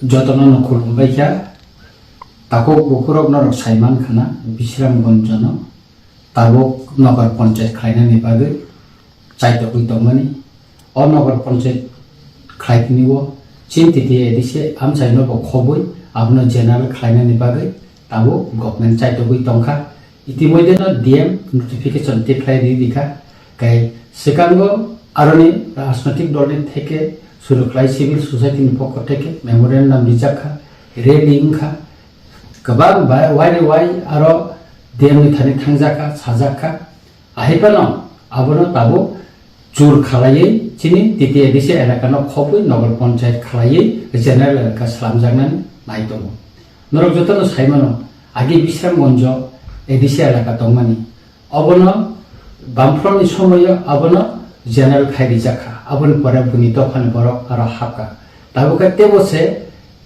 যতন খুলুমবাইখা তাকো বুকুরক নরক সাইমান খানা বিশ্রামগঞ্জন তাবক নগর পঞ্চায়েত খাইনানি বাগै চাইতো কইতমানি অ নগর পঞ্চায়েত খাইনিব চিন্তিতে এদিছে আমসাইনো খবই আপনি জেনারেল খাইনানি বাগै তাবো গভর্নমেন্ট চাইতো কইতংখা ইতিমধ্যে ডিএম নোটিফিকেশন টিপ্লাই দিখা কাই সিকাঙ্গ আরনি রাজনৈতিক দলের থেকে শুরু খাই সিভিল সোসাইটির পক্ষ থেকে মেমোরেন্ডাম রিজাখা রেলিংখা गोबां वाइ आरो डिएमनि थानि थांजाखा साजाखा आहिबानो आबनो ताबो जुर खालायै चिनि तिति एदिसे एलाकानो खबै नगर पञ्चायत खालायै जेनेरेल एलाका सामजांनानै नायदों नरक जतनो साइमानो आगि बिश्रामगंज एदिसे एलाका दंमानि अबनो बामफ्रमनि समय अबनो जेनेरेल खायरि जाखा अबन परे बुनि दफान बरक आरो हाका ताबोका तेबसे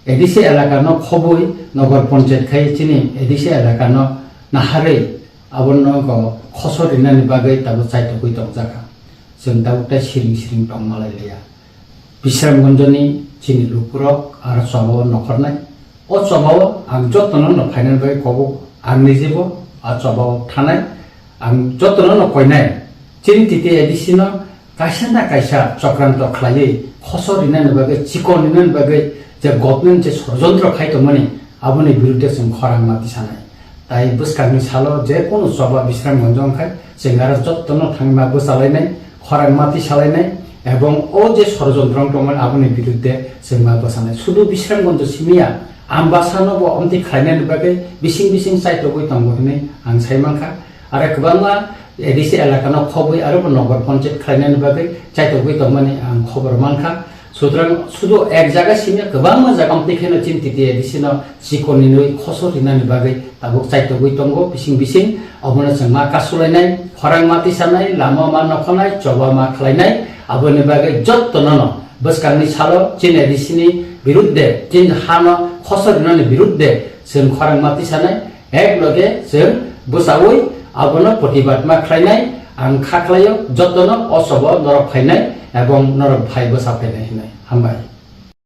एदिसे एलाकानो खबै नगर पञ्चायत खाय चिनि एदिसे एलाकानो नाहारै आबनो खसरिनानि बागै ताबो चाइतो कइतक जाखा जों दाउटा सिरिं सिरिं दं मालायलिया बिश्रामगंजनि चिनि लुपुरक आरो सबाव नखरनाय अ सबाव आं जतन न फाइनाल बाय कबो आं निजेबो आ सबाव थानाय आं जतन न कयनाय चिनि तिते एदिसिनो कायसा ना कायसा चक्रान्त खालायै खसरिनानि बागै चिकनिनानि बागै যে গভর্নমেন্ট যে ষড়যন্ত্র খাইতো মানে আপনি বিরুদ্ধে जों খরাং মাতি সানাই তাই বুসকাংনি সালো যে কোনো সভা বিশ্রামগঞ্জ খাই जों आरो যত্ন थांबा बोसालायनाय খরাং মাতি সালাयनाय এবং ও যে ষড়যন্ত্র দंमोन আপনি বিরুদ্ধে जों मा बोसानाय শুধু বিশ্রামগঞ্জ সিমিয়া आमबासानोबो अमति खायनायनि बागै बिसिं बिसिं साइतो गय दंबो होनै आं साइमांखा आरो गोबांआ एदिसे एलाकानो खबै आरो नगर पञ्चायत खायनायनि बागै चाइतो गय दंमाने आं खबर मानखा সুতরাং শুধু এক জায়গা সিমিয়া গোबां জায়গা দেখেनो चिन्तिते एदिसिनो सिकनिनो खसरिनानि बागै ताबो चाइतो गय दंगो बिसिं बिसिं अबनो जों मा कासुलायनाय खरां माति सानाय लामा मा नखनाय जबा मा खालायनाय आबोनि बागै जत्तननो बसकांनि सालो चिन एदिसिनि बिरुद्धे चिन हानो खसरिनानि बिरुद्धे जों खरां माति सानाय एक लगे जों बोसावै आबनो प्रतिबाद मा खालायनाय आं खाख्लायो जत्तनो असब नरक फायनाय এবং নরক ভাই বসা ফেলে হামবাই।